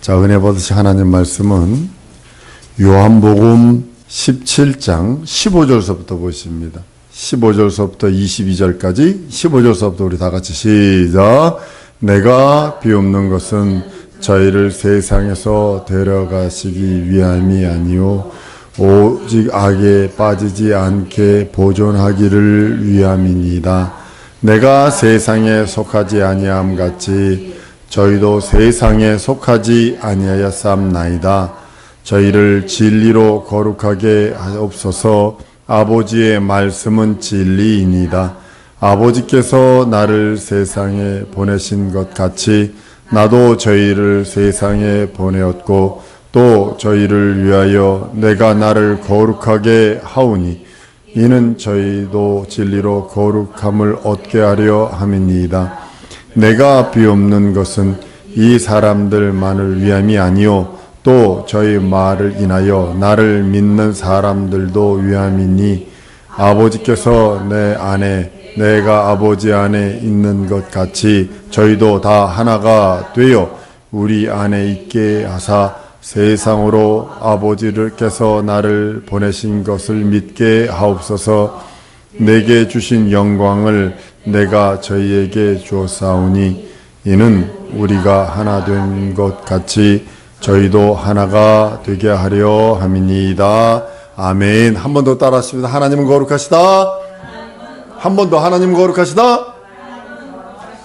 자, 은혜 받으신 하나님 말씀은 요한복음 17장 15절서부터 보십니다. 15절서부터 22절까지 15절서부터 우리 다 같이 시작. 내가 비옵는 것은 저희를 세상에서 데려가시기 위함이 아니요 오직 악에 빠지지 않게 보존하기를 위함이니이다. 내가 세상에 속하지 아니함 같이 저희도 세상에 속하지 아니하였사옵나이다. 저희를 진리로 거룩하게 하옵소서. 아버지의 말씀은 진리이니이다. 아버지께서 나를 세상에 보내신 것 같이 나도 저희를 세상에 보내었고 또 저희를 위하여 내가 나를 거룩하게 하오니 이는 저희도 진리로 거룩함을 얻게 하려 함이니이다. 내가 비옵는 것은 이 사람들만을 위함이 아니요 또 저희 말을 인하여 나를 믿는 사람들도 위함이니 아버지께서 내 안에 내가 아버지 안에 있는 것 같이 저희도 다 하나가 되어 우리 안에 있게 하사 세상으로 아버지께서 나를 보내신 것을 믿게 하옵소서. 내게 주신 영광을 내가 저희에게 주었사오니 이는 우리가 하나 된 것 같이 저희도 하나가 되게 하려 함이니이다. 아멘. 한 번 더 따라하십니다. 하나님은 거룩하시다. 한 번 더. 하나님은 거룩하시다.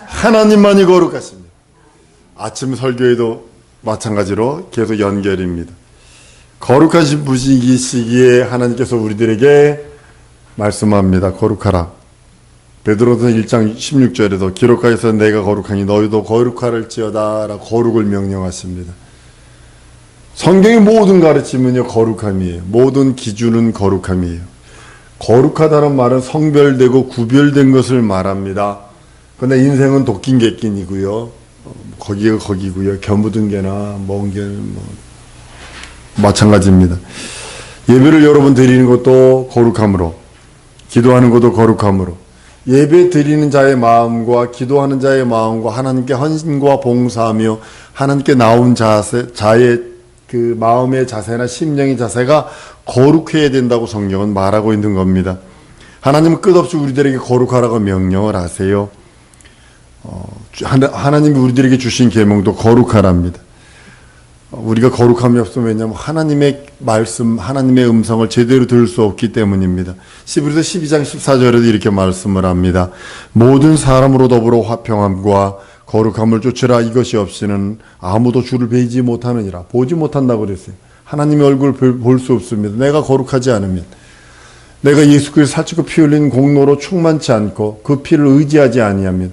하나님만이 거룩하십니다. 아침 설교에도 마찬가지로 계속 연결입니다. 거룩하신 분이시기에 하나님께서 우리들에게 말씀합니다. 거룩하라. 베드로서 1장 16절에도 기록하여서 내가 거룩하니 너희도 거룩하를지어다 라고 거룩을 명령하십니다. 성경의 모든 가르침은요 거룩함이에요. 모든 기준은 거룩함이에요. 거룩하다는 말은 성별되고 구별된 것을 말합니다. 그런데 인생은 도끼인 객긴이고요. 거기가 거기고요. 겨묻은 개나 먼 개는 마찬가지입니다. 예배를 여러분 드리는 것도 거룩함으로, 기도하는 것도 거룩함으로, 예배 드리는 자의 마음과 기도하는 자의 마음과 하나님께 헌신과 봉사하며 하나님께 나온 자의 그 마음의 자세나 심령의 자세가 거룩해야 된다고 성경은 말하고 있는 겁니다. 하나님은 끝없이 우리들에게 거룩하라고 명령을 하세요. 하나님이 우리들에게 주신 계명도 거룩하랍니다. 우리가 거룩함이 없으면 왜냐하면 하나님의 말씀, 하나님의 음성을 제대로 들을 수 없기 때문입니다. 히브리서 12장 14절에도 이렇게 말씀을 합니다. 모든 사람으로 더불어 화평함과 거룩함을 쫓으라. 이것이 없이는 아무도 주를 뵈지 못하느니라. 보지 못한다고 그랬어요. 하나님의 얼굴을 볼 수 없습니다. 내가 거룩하지 않으면, 내가 예수 그리스도 살찌고 피 흘린 공로로 충만치 않고 그 피를 의지하지 아니하면,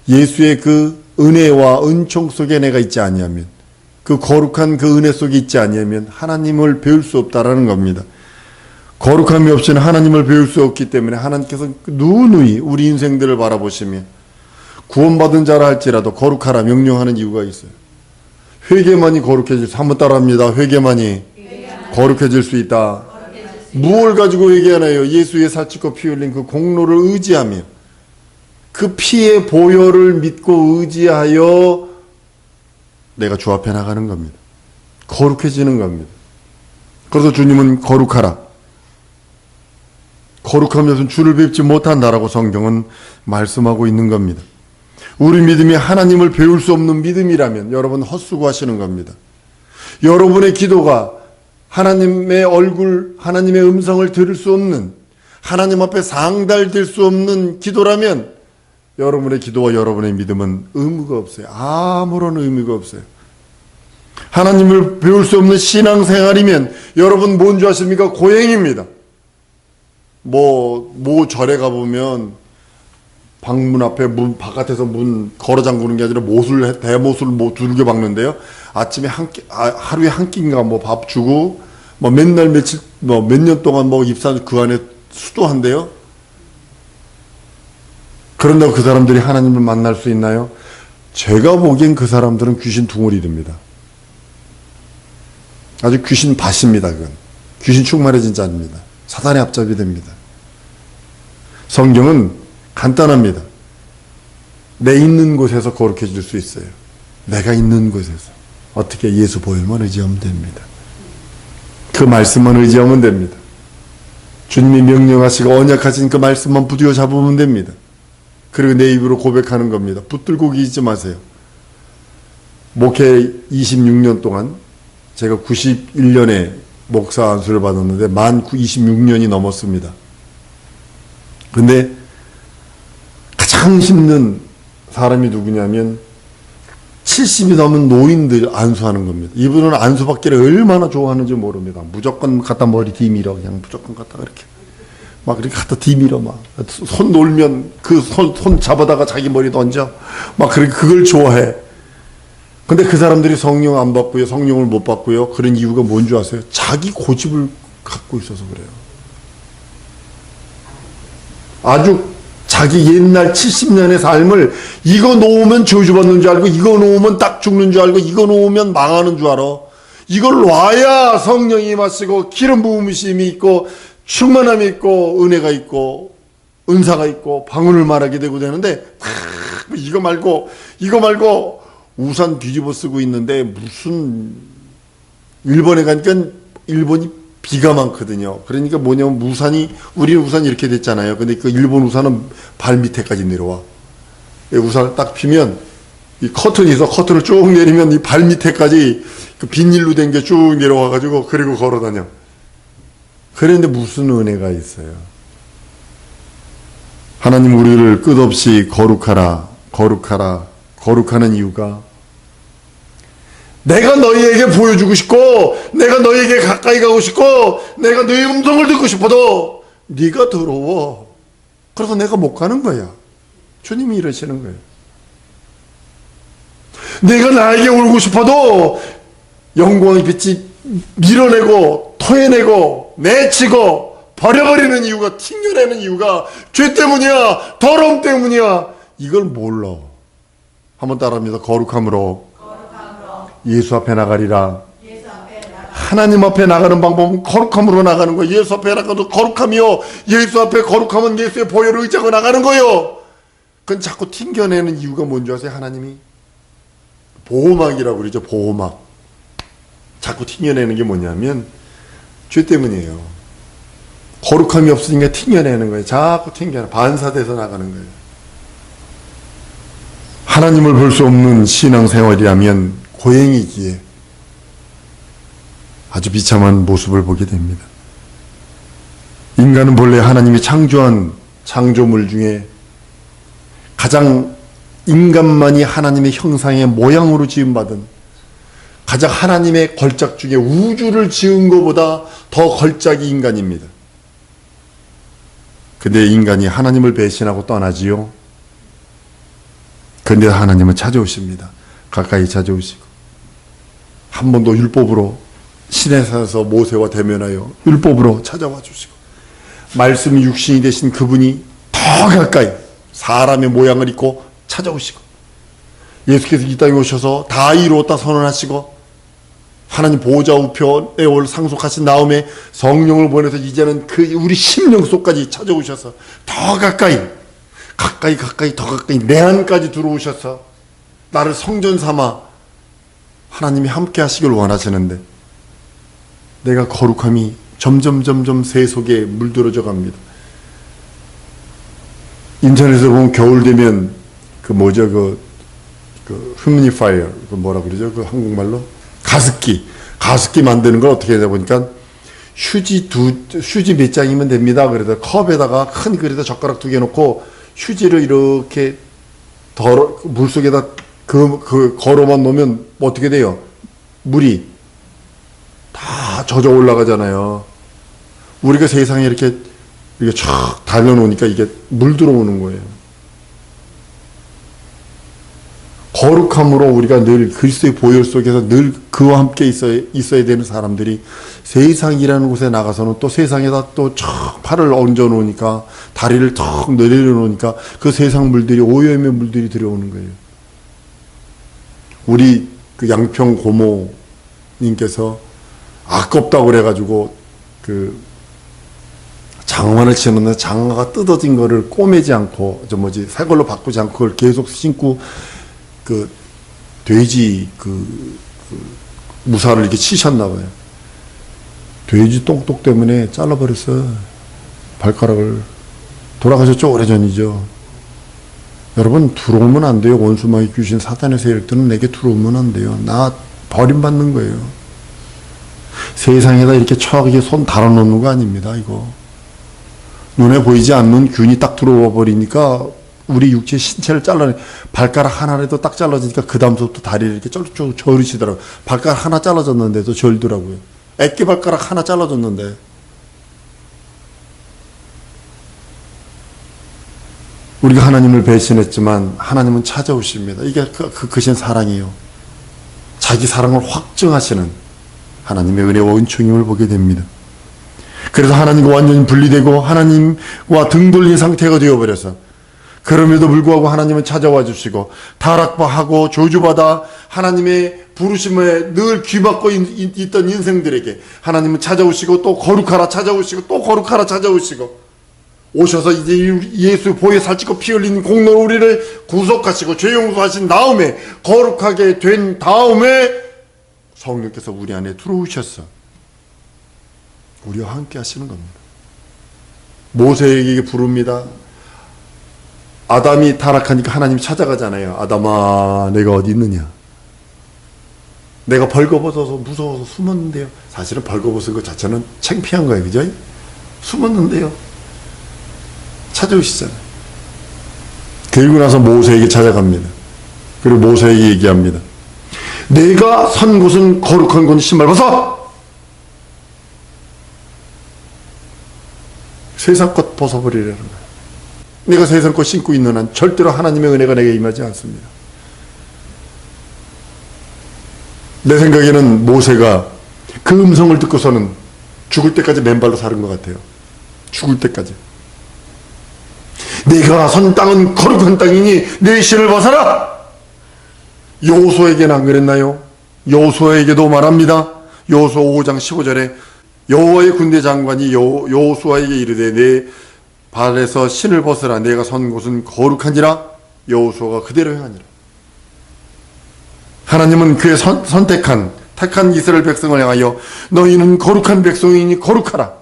예수의 그 은혜와 은총 속에 내가 있지 아니하면, 그 거룩한 그 은혜 속에 있지 아니하면 하나님을 배울 수 없다라는 겁니다. 거룩함이 없이는 하나님을 배울 수 없기 때문에 하나님께서 누누이 우리 인생들을 바라보시며 구원받은 자라 할지라도 거룩하라 명령하는 이유가 있어요. 회개만이 거룩해질 수, 한번 따라합니다. 회개만이 거룩해질 수 있다. 무엇을 가지고 회개하나요? 예수의 살찌고 피 흘린 그 공로를 의지하며 그 피의 보혈을 믿고 의지하여 내가 주 앞에 나가는 겁니다. 거룩해지는 겁니다. 그래서 주님은 거룩하라. 거룩함이 없으면 주를 뵙지 못한다라고 성경은 말씀하고 있는 겁니다. 우리 믿음이 하나님을 배울 수 없는 믿음이라면 여러분 헛수고하시는 겁니다. 여러분의 기도가 하나님의 얼굴, 하나님의 음성을 들을 수 없는, 하나님 앞에 상달될 수 없는 기도라면 여러분의 기도와 여러분의 믿음은 의무가 없어요. 아무런 의미가 없어요. 하나님을 배울 수 없는 신앙생활이면 여러분 뭔 줄 아십니까? 고행입니다. 뭐 절에 가보면 방문 앞에 바깥에서 문 걸어 잠그는 게 아니라 대못을 두들겨 박는데요. 아침에 하루에 한 끼인가 밥 주고 맨날 며칠 몇 년 동안 입사 그 안에 수도한대요. 그런다고 그 사람들이 하나님을 만날 수 있나요? 제가 보기엔 그 사람들은 귀신 둥어리입니다. 아주 귀신 밭입니다. 그건 귀신 충만해진 자입니다. 사단의 앞잡이 됩니다. 성경은 간단합니다. 내 있는 곳에서 거룩해질 수 있어요. 내가 있는 곳에서. 어떻게 예수 보혈만 의지하면 됩니다. 그 말씀만 의지하면 됩니다. 주님이 명령하시고 언약하신 그 말씀만 부디어 잡으면 됩니다. 그리고 내 입으로 고백하는 겁니다. 붙들고 계시지 마세요. 목회 26년 동안 제가 91년에 목사 안수를 받았는데 만 26년이 넘었습니다. 근데 가장 힘든 사람이 누구냐면 70이 넘은 노인들 안수하는 겁니다. 이분은 안수받기를 얼마나 좋아하는지 모릅니다. 무조건 갖다 머리 뒤밀어. 그냥 무조건 갖다 그렇게. 막 그렇게 갖다 뒤밀어. 막. 손 놀면 그 손 잡아다가 자기 머리 던져. 막 그렇게 그걸 좋아해. 근데 그 사람들이 성령 안 받고요. 성령을 못 받고요. 그런 이유가 뭔 줄 아세요? 자기 고집을 갖고 있어서 그래요. 아주 자기 옛날 70년의 삶을 이거 놓으면 저주받는 줄 알고 이거 놓으면 딱 죽는 줄 알고 이거 놓으면 망하는 줄 알아. 이걸 놔야 성령이 마시고 기름 부음심이 있고 충만함이 있고 은혜가 있고 은사가 있고 방언을 말하게 되고 되는데 이거 말고 우산 뒤집어 쓰고 있는데 무슨 일본에 가니까 일본이 비가 많거든요. 그러니까 뭐냐면 우리는 우산이 이렇게 됐잖아요. 근데 그 일본 우산은 발 밑에까지 내려와. 우산을 딱 피면 이 커튼이 있어. 커튼을 쭉 내리면 이 발 밑에까지 그 비닐로 된 게 쭉 내려와가지고 그리고 걸어 다녀. 그런데 무슨 은혜가 있어요. 하나님 우리를 끝없이 거룩하는 이유가 내가 너희에게 보여주고 싶고 내가 너희에게 가까이 가고 싶고 내가 너희 음성을 듣고 싶어도 네가 더러워. 그래서 내가 못 가는 거야. 주님이 이러시는 거예요. 내가 나에게 울고 싶어도 영광의 빛이 밀어내고 토해내고 내치고 버려버리는 이유가 튕겨내는 이유가 죄 때문이야. 더러움 때문이야. 이걸 몰라. 한번 따라합니다. 거룩함으로 예수 앞에 나가리라. 하나님 앞에 나가는 방법은 거룩함으로 나가는 거예요. 예수 앞에 나가도 거룩함이요. 예수 앞에 거룩함은 예수의 보혈을 의지하고 나가는 거예요. 그건 자꾸 튕겨내는 이유가 뭔지 아세요? 하나님이 보호막이라고 그러죠. 보호막. 자꾸 튕겨내는 게 뭐냐면 죄 때문이에요. 거룩함이 없으니까 튕겨내는 거예요. 자꾸 튕겨내. 반사돼서 나가는 거예요. 하나님을 볼 수 없는 신앙생활이라면 고행이기에 아주 비참한 모습을 보게 됩니다. 인간은 본래 하나님이 창조한 창조물 중에 가장 인간만이 하나님의 형상의 모양으로 지음받은 가장 하나님의 걸작 중에 우주를 지은 것보다 더 걸작이 인간입니다. 근데 인간이 하나님을 배신하고 떠나지요. 근데 하나님은 찾아오십니다. 가까이 찾아오시고 한 번 더 율법으로 시내산에서 모세와 대면하여 율법으로 찾아와 주시고 말씀이 육신이 되신 그분이 더 가까이 사람의 모양을 입고 찾아오시고 예수께서 이 땅에 오셔서 다 이루었다 선언하시고 하나님 보호자 우편에 올 상속하신 다음에 성령을 보내서 이제는 그 우리 심령 속까지 찾아오셔서 더 가까이 더 가까이 내 안까지 들어오셔서 나를 성전 삼아 하나님이 함께 하시길 원하시는데 내가 거룩함이 점점 새 속에 물들어져 갑니다. 인터넷에 보면 겨울 되면 그 뭐죠 그 휴미니파이어 그 뭐라 그러죠 그 한국말로 가습기 만드는 걸 어떻게 하다 보니까 휴지 몇 장이면 됩니다. 그래서 컵에다가 큰 그릇에 젓가락 2개 놓고 휴지를 이렇게 물 속에다 그 걸어만 놓으면 어떻게 돼요? 물이 다 젖어 올라가잖아요. 우리가 세상에 이렇게 촥 달려놓으니까 이게 물 들어오는 거예요. 거룩함으로 우리가 늘 그리스도의 보혈 속에서 늘 그와 함께 있어야 되는 사람들이 세상이라는 곳에 나가서는 또 세상에다 또 촥 팔을 얹어 놓으니까 다리를 턱 내려놓으니까 그 세상 물들이 오염의 물들이 들어오는 거예요. 우리 그 양평 고모님께서 아깝다고 그래가지고 그 장화를 치는데 장화가 뜯어진 거를 꼬매지 않고 새 걸로 바꾸지 않고 그걸 계속 신고 그 돼지 그 무사를 이렇게 치셨나 봐요. 돼지 똥똑 때문에 잘라버렸어. 발가락을. 돌아가셨죠? 오래전이죠. 여러분, 들어오면 안 돼요. 원수마귀 귀신 사탄의 세력들은 내게 들어오면 안 돼요. 나 버림받는 거예요. 세상에다 이렇게 처하게 손 달아놓는 거 아닙니다, 이거. 눈에 보이지 않는 균이 딱 들어와 버리니까 우리 육체 신체를 잘라내. 발가락 하나라도 딱 잘라지니까 그 다음부터 다리를 이렇게 쩔쭉 저으시더라고요. 발가락 하나 잘라졌는데도 절더라고요. 애기 발가락 하나 잘라졌는데. 우리가 하나님을 배신했지만 하나님은 찾아오십니다. 이게 크신 사랑이에요. 자기 사랑을 확증하시는 하나님의 은혜와 은총임을 보게 됩니다. 그래서 하나님과 완전히 분리되고 하나님과 등 돌린 상태가 되어버려서, 그럼에도 불구하고 하나님은 찾아와 주시고 타락하고 저주받아 하나님의 부르심에 늘 귀막고 있던 인생들에게 하나님은 찾아오시고 또 거룩하라 찾아오시고 또 거룩하라 찾아오시고, 오셔서 이제 예수 보혈 살찌고 피 흘린 공로로 우리를 구속하시고 죄 용서하신 다음에 거룩하게 된 다음에 성령께서 우리 안에 들어오셨어. 우리와 함께 하시는 겁니다. 모세에게 부릅니다. 아담이 타락하니까 하나님이 찾아가잖아요. 아담아, 내가 어디 있느냐? 내가 벌거벗어서 무서워서 숨었는데요. 사실은 벌거벗은 것 자체는 창피한 거예요. 그죠? 숨었는데요. 찾아오시잖아요. 그리고 나서 모세에게 찾아갑니다. 그리고 모세에게 얘기합니다. 내가 선 곳은 거룩한 곳, 신발 벗어! 세상 것 벗어버리라는 거예요. 내가 세상 것 신고 있는 한 절대로 하나님의 은혜가 내게 임하지 않습니다. 내 생각에는 모세가 그 음성을 듣고서는 죽을 때까지 맨발로 사는 것 같아요. 죽을 때까지. 내가 선 땅은 거룩한 땅이니 내 신을 벗어라! 여호수아에게는 안 그랬나요? 여호수아에게도 말합니다. 여호수아 5장 15절에 여호와의 군대 장관이 여호수아에게 이르되 내 발에서 신을 벗으라. 내가 선 곳은 거룩하니라. 여호수아가 그대로 행하니라. 하나님은 그의 택한 이스라엘 백성을 향하여 너희는 거룩한 백성이니 거룩하라.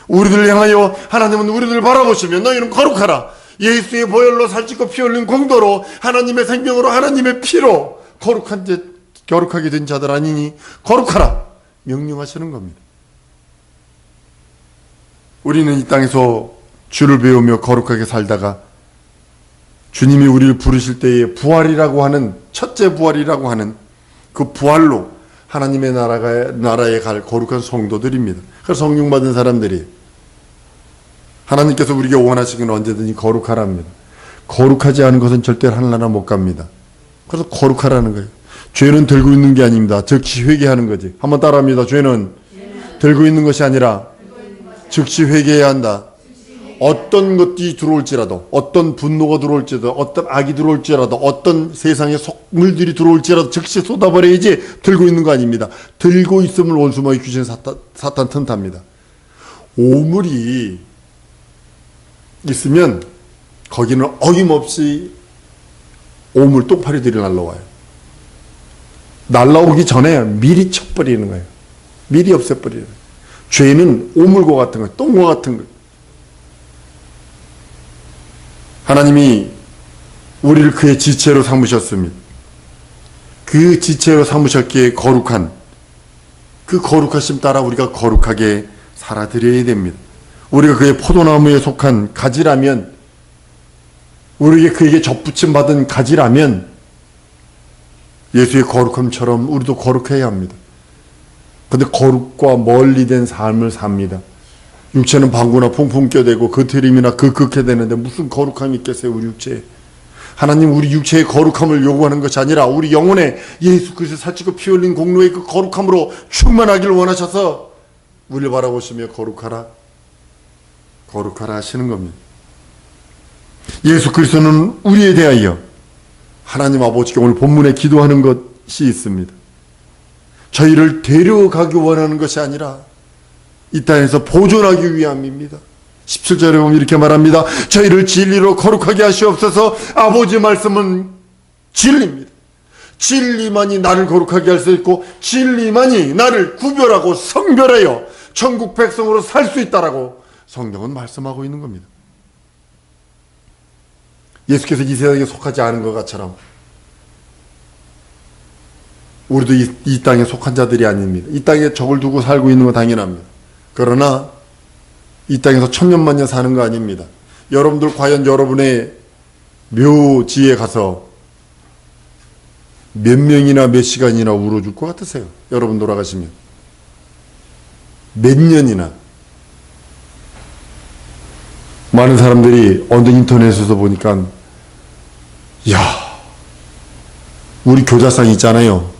우리들을 향하여 하나님은 우리들을 바라보시며 너희는 거룩하라. 예수의 보혈로 살찌고 피 흘린 공도로 하나님의 생명으로 하나님의 피로 거룩하게 된 자들 아니니 거룩하라 명령하시는 겁니다. 우리는 이 땅에서 주를 배우며 거룩하게 살다가 주님이 우리를 부르실 때에 부활이라고 하는, 첫째 부활이라고 하는 그 부활로 하나님의 나라에 갈 거룩한 성도들입니다. 그래서 성령 받은 사람들이, 하나님께서 우리에게 원하시기는 언제든지 거룩하랍니다. 거룩하지 않은 것은 절대로 하늘나라 못 갑니다. 그래서 거룩하라는 거예요. 죄는 들고 있는 게 아닙니다. 즉시 회개하는 거지. 한번 따라합니다. 죄는 들고 있는 것이 아니라 즉시 회개해야 한다. 어떤 것이 들어올지라도, 어떤 분노가 들어올지라도, 어떤 악이 들어올지라도, 어떤 세상의 속물들이 들어올지라도 즉시 쏟아버려야지 들고 있는 거 아닙니다. 들고 있음을 원수마귀 귀신 사탄 틈탑니다. 오물이 있으면 거기는 어김없이 오물 똥파리들이 날라와요. 날라오기 전에 미리 쳐버리는 거예요. 미리 없애버리는 거예요. 죄는 오물과 같은 거예요. 똥과 같은 거예요. 하나님이 우리를 그의 지체로 삼으셨습니다. 그 지체로 삼으셨기에 거룩한, 그 거룩하심 따라 우리가 거룩하게 살아드려야 됩니다. 우리가 그의 포도나무에 속한 가지라면, 우리에게 그에게 접붙임 받은 가지라면 예수의 거룩함처럼 우리도 거룩해야 합니다. 그런데 거룩과 멀리 된 삶을 삽니다. 육체는 방구나 퐁퐁 껴대고 거트림이나 극해 되는데 무슨 거룩함이 있겠어요, 우리 육체에. 하나님 우리 육체의 거룩함을 요구하는 것이 아니라 우리 영혼에 예수 그리스도 살찌고 피 흘린 공로의 그 거룩함으로 충만하기를 원하셔서 우리를 바라보시며 거룩하라 하시는 겁니다. 예수 그리스도는 우리에 대하여 하나님 아버지께 오늘 본문에 기도하는 것이 있습니다. 저희를 데려가기 원하는 것이 아니라 이 땅에서 보존하기 위함입니다. 17절에 보면 이렇게 말합니다. 저희를 진리로 거룩하게 하시옵소서. 아버지 말씀은 진리입니다. 진리만이 나를 거룩하게 할 수 있고 진리만이 나를 구별하고 성별하여 천국 백성으로 살 수 있다라고 성경은 말씀하고 있는 겁니다. 예수께서 이 세상에 속하지 않은 것처럼 우리도 이 땅에 속한 자들이 아닙니다. 이 땅에 적을 두고 살고 있는 건 당연합니다. 그러나 이 땅에서 천년만년 사는 거 아닙니다. 여러분들 과연 여러분의 묘지에 가서 몇 명이나 몇 시간이나 울어줄 것 같으세요? 여러분 돌아가시면 몇 년이나. 많은 사람들이 어느 인터넷에서 보니까 야, 우리 교자상 있잖아요.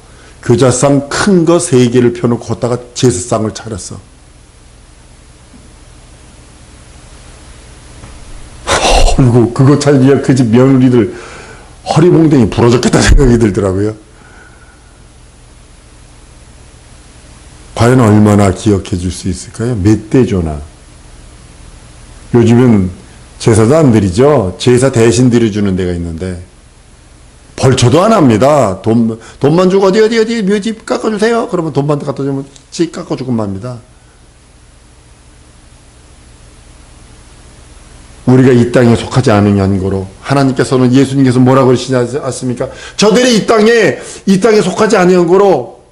교자상 큰 거 3개를 펴놓고 걷다가 제사상을 차렸어. 그리고 그거 차리기가 그 집 며느리들 허리봉댕이 부러졌겠다 생각이 들더라고요. 과연 얼마나 기억해 줄 수 있을까요? 몇 대조나. 요즘은 제사도 안 드리죠. 제사 대신 드려주는 데가 있는데 벌초도 안 합니다. 돈만 주고 어디 묘지 깎아주세요. 그러면 돈만 갖다 주면 지 깎아주고 맙니다. 우리가 이 땅에 속하지 않은 연고로 하나님께서는 예수님께서 뭐라고 그러시지 않습니까? 저들이 이 땅에 속하지 않은 연고로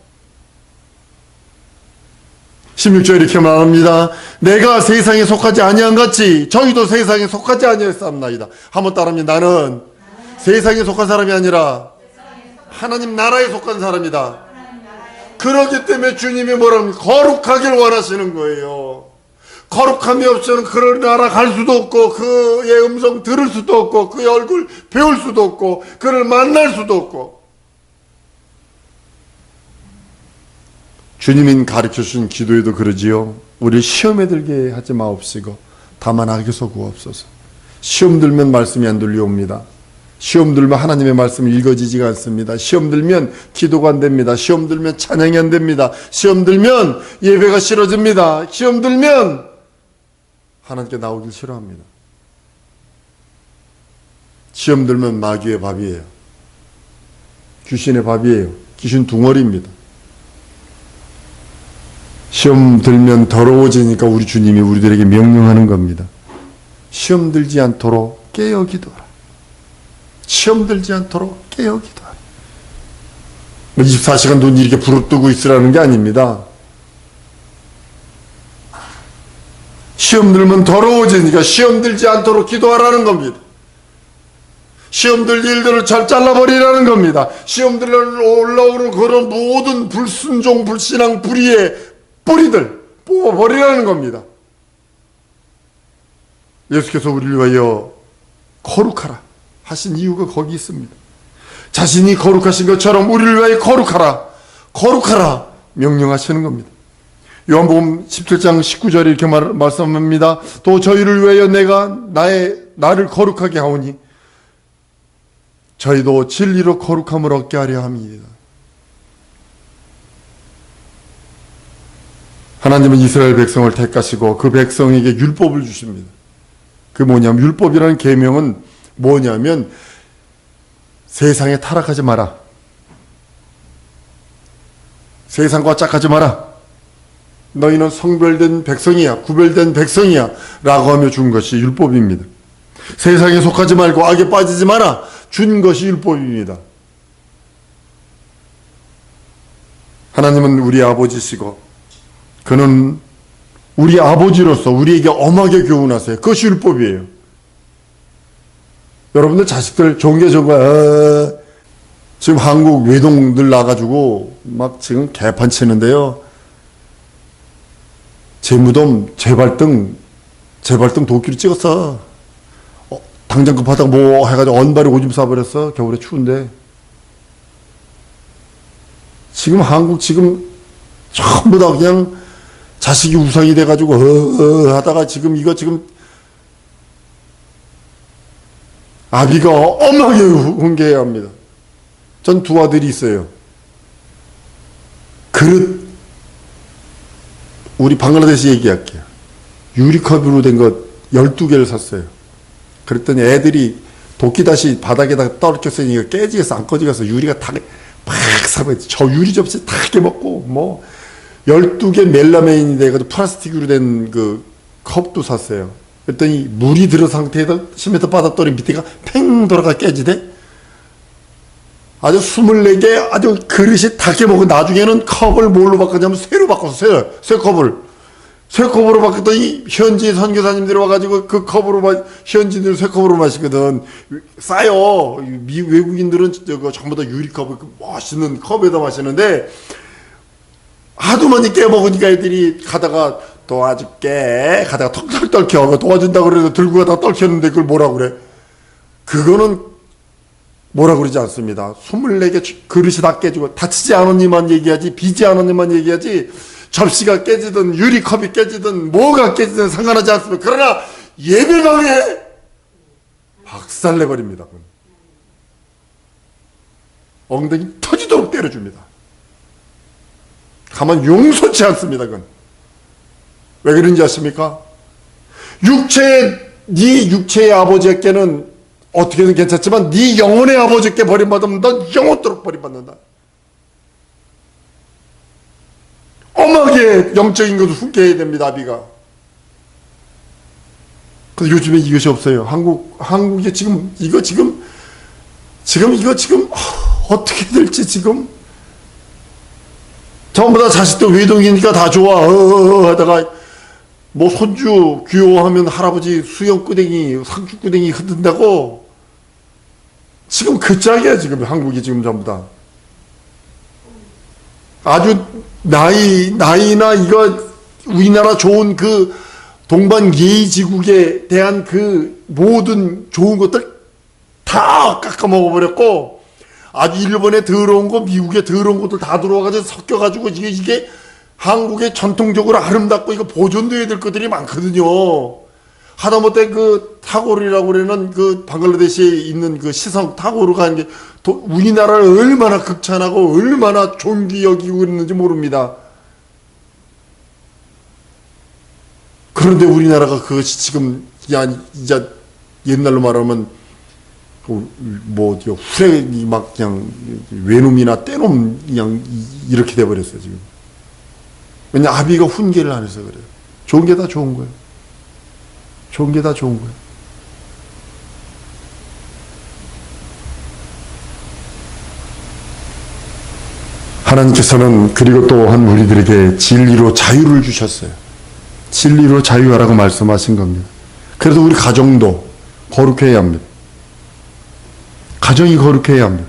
16절 이렇게 말합니다. 내가 세상에 속하지 아니한 같이 저희도 세상에 속하지 아니하였사옵나이다. 한번 따라합니다. 나는 세상에 속한 사람이 아니라 하나님 나라에 속한 사람이다. 그렇기 때문에 주님이 뭐라고 거룩하길 원하시는 거예요. 거룩함이 없이는 그런 나라 갈 수도 없고 그의 음성 들을 수도 없고 그의 얼굴 배울 수도 없고 그를 만날 수도 없고. 주님이 가르쳐주신 기도에도 그러지요. 우리 시험에 들게 하지 마옵시고 다만 악에서 구하옵소서. 시험 들면 말씀이 안 들려옵니다. 시험 들면 하나님의 말씀이 읽어지지가 않습니다. 시험 들면 기도가 안 됩니다. 시험 들면 찬양이 안 됩니다. 시험 들면 예배가 싫어집니다. 시험 들면 하나님께 나오길 싫어합니다. 시험 들면 마귀의 밥이에요. 귀신의 밥이에요. 귀신 둥어리입니다. 시험 들면 더러워지니까 우리 주님이 우리들에게 명령하는 겁니다. 시험 들지 않도록 깨어 기도하라. 시험 들지 않도록 깨어 기도하라. 24시간 눈 이렇게 부릅뜨고 있으라는 게 아닙니다. 시험 들면 더러워지니까 시험 들지 않도록 기도하라는 겁니다. 시험 들 일들을 잘 잘라버리라는 겁니다. 시험 들 올라오는 그런 모든 불순종, 불신앙, 불의의 뿌리들 뽑아버리라는 겁니다. 예수께서 우리를 위하여 거룩하라 하신 이유가 거기 있습니다. 자신이 거룩하신 것처럼 우리를 위하여 거룩하라, 거룩하라 명령하시는 겁니다. 요한복음 17장 19절에 이렇게 말씀합니다. 또 저희를 위하여 내가 나를 거룩하게 하오니 저희도 진리로 거룩함을 얻게 하려 함이다. 하나님은 이스라엘 백성을 택하시고 그 백성에게 율법을 주십니다. 그 뭐냐면 율법이라는 계명은 뭐냐면 세상에 타락하지 마라. 세상과 짝하지 마라. 너희는 성별된 백성이야. 구별된 백성이야. 라고 하며 준 것이 율법입니다. 세상에 속하지 말고 악에 빠지지 마라. 준 것이 율법입니다. 하나님은 우리 아버지시고 그는 우리 아버지로서 우리에게 엄하게 교훈하세요. 그것이 율법이에요. 여러분들 자식들 좋은 게 좋은 거야. 지금 한국 외동들 나가지고 막 지금 개판 치는데요. 제 무덤 제발등 도끼로 찍었어. 당장 급하다가 뭐 해가지고 언발에 오줌 싸버렸어. 겨울에 추운데. 지금 한국 지금 전부 다 그냥 자식이 우상이 돼가지고 하다가 지금 이거 지금 아비가 엄하게 훈계해야 합니다. 전 두 아들이 있어요. 그릇 우리 방글라데시 얘기할게요. 유리컵으로 된 것 12개를 샀어요. 그랬더니 애들이 도끼다시 바닥에다가 떨어졌으니까 깨지겠어 안 꺼지겠어. 유리가 다 사버렸지. 저 유리 접시 다 깨먹고, 뭐, 12개 멜라메인이 돼가지고 플라스틱으로 된 그 컵도 샀어요. 그랬더니 물이 들어 상태에다 10m 바닥돌이 밑에가 팽 돌아가 깨지대? 아주 24개 아주 그릇이 다 깨먹고 나중에는 컵을 뭘로 바꿨냐면 쇠로 바꿨어. 쇠 컵을. 쇠 컵으로 바꿨더니 현지 선교사님들이 와가지고 그 컵으로 현지인들 쇠 컵으로 마시거든. 싸요. 외국인들은 저거 전부 다 유리컵을 멋있는 컵에다 마시는데 하도 많이 깨먹으니까 애들이 가다가 도와줄게 가다가 턱턱 떨켜. 도와준다고 그래서 들고 가다가 떨켰는데 그걸 뭐라고 그래? 그거는 뭐라 그러지 않습니다. 24개 그릇이 다 깨지고 다치지 않았니만 얘기하지 비지 않았니만 얘기하지 접시가 깨지든 유리컵이 깨지든 뭐가 깨지든 상관하지 않습니다. 그러나 예배방에 박살내버립니다. 엉덩이 터지도록 때려줍니다. 가만 용서치 않습니다. 그건. 왜 그런지 아십니까? 네 육체의 아버지에게는 어떻게든 괜찮지만 네 영혼의 아버지께 버림받으면 넌 영원토록 버림받는다. 엄하게 영적인 것을 훈계해야 됩니다. 아비가. 근데 요즘에 이것이 없어요. 한국에 지금 이거 지금 어떻게 될지 지금 전부 다 자식들 외동이니까 다 좋아 하다가 뭐 손주 귀여워하면 할아버지 수염꾸댕이 상주꾸댕이 흔든다고 지금 그 짝이야. 지금 한국이 지금 전부 다 아주 나이나 이거 우리나라 좋은 그 동방 예의지국에 대한 그 모든 좋은 것들 다 깎아먹어버렸고 아주 일본에 더러운 거 미국에 더러운 것들 다 들어와가지고 섞여가지고 이게 한국의 전통적으로 아름답고 이거 보존돼야 될 것들이 많거든요. 하다못해 그 타고르라고 그러는 그 방글라데시에 있는 그 시성 타고르가 하는 게 우리나라를 얼마나 극찬하고 얼마나 존귀 여기고 있는지 모릅니다. 그런데 우리나라가 그것이 지금 이제 옛날로 말하면 후레기 막 그냥 외놈이나 떼놈 그냥 이렇게 돼버렸어요 지금. 왜냐 아비가 훈계를 안 해서 그래요. 좋은 게 다 좋은 거예요. 좋은 게 다 좋은 거예요. 하나님께서는 그리고 또한 우리들에게 진리로 자유를 주셨어요. 진리로 자유하라고 말씀하신 겁니다. 그래서 우리 가정도 거룩해야 합니다. 가정이 거룩해야 합니다.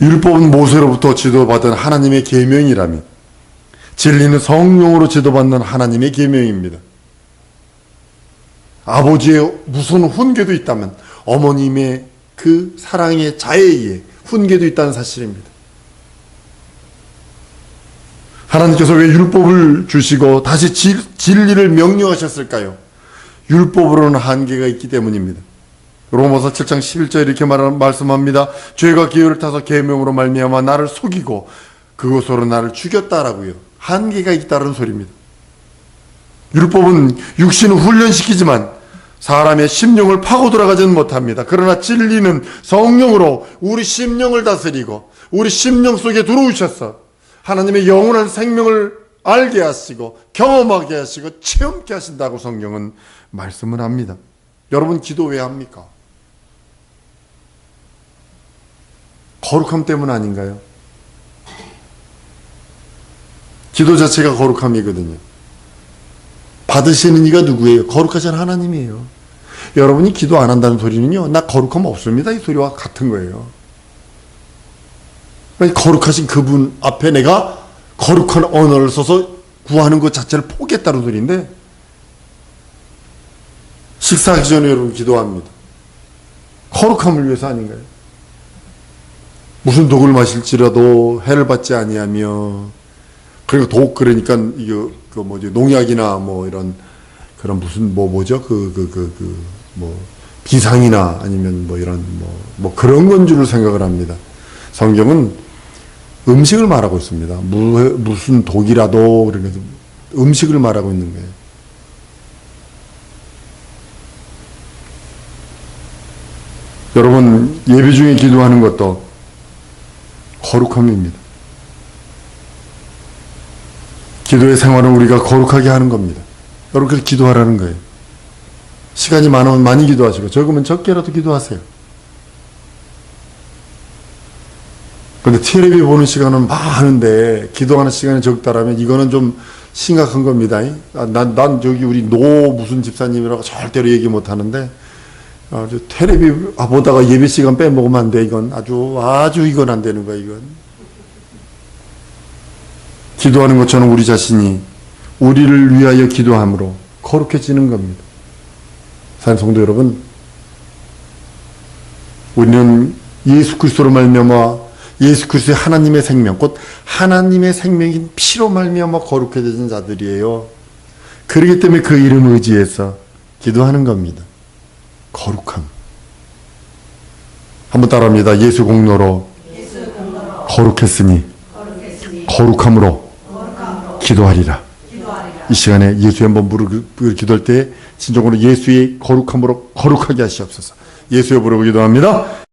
율법은 모세로부터 지도받은 하나님의 계명이라면 진리는 성령으로 지도받는 하나님의 계명입니다. 아버지의 무슨 훈계도 있다면 어머님의 그 사랑의 자애에 훈계도 있다는 사실입니다. 하나님께서 왜 율법을 주시고 다시 진리를 명령하셨을까요? 율법으로는 한계가 있기 때문입니다. 로마서 7장 11절 이렇게 말씀합니다. 죄가 기회를 타서 계명으로 말미암아 나를 속이고 그것으로 나를 죽였다라고요. 한계가 있다는 소리입니다. 율법은 육신을 훈련시키지만 사람의 심령을 파고 들어가지는 못합니다. 그러나 진리는 성령으로 우리 심령을 다스리고 우리 심령 속에 들어오셔서 하나님의 영원한 생명을 알게 하시고 경험하게 하시고 체험케 하신다고 성경은 말씀을 합니다. 여러분 기도 왜 합니까? 거룩함 때문 아닌가요? 기도 자체가 거룩함이거든요. 받으시는 이가 누구예요? 거룩하신 하나님이에요. 여러분이 기도 안 한다는 소리는요, 나 거룩함 없습니다 이 소리와 같은 거예요. 거룩하신 그분 앞에 내가 거룩한 언어를 써서 구하는 것 자체를 포기했다는 소리인데, 식사하기 전에 여러분 기도합니다. 거룩함을 위해서 아닌가요? 무슨 독을 마실지라도 해를 받지 아니하며, 그리고 독 그러니까 이거 그 뭐지 농약이나 뭐 이런 그런 무슨 비상이나 아니면 뭐 이런 뭐 그런 건 줄을 생각을 합니다. 성경은 음식을 말하고 있습니다. 무슨 독이라도 그러면서 음식을 말하고 있는 거예요. 여러분 예배 중에 기도하는 것도 거룩함입니다. 기도의 생활은 우리가 거룩하게 하는 겁니다. 여러분, 그래서 기도하라는 거예요. 시간이 많으면 많이 기도하시고 적으면 적게라도 기도하세요. 근데 텔레비 보는 시간은 많은데 기도하는 시간이 적다라면 이거는 좀 심각한 겁니다. 난 저기 우리 노 무슨 집사님이라고 절대로 얘기 못 하는데 텔레비 보다가 예배 시간 빼먹으면 안 돼. 이건 아주 이건 안 되는 거야. 이건 기도하는 것처럼 우리 자신이 우리를 위하여 기도함으로 거룩해지는 겁니다. 사랑하는 성도 여러분, 우리는 예수 그리스도로 말미암아 예수 그리스도의 하나님의 생명, 곧 하나님의 생명인 피로 말미암아 거룩해진 자들이에요. 그렇기 때문에 그 이름 의지해서 기도하는 겁니다. 거룩함. 한번 따라합니다. 예수 공로로 거룩했으니 거룩함으로 기도하리라. 이 시간에 예수의 한번 무릎을 기도할 때 진정으로 예수의 거룩함으로 거룩하게 하시옵소서. 예수의 부르고 기도합니다.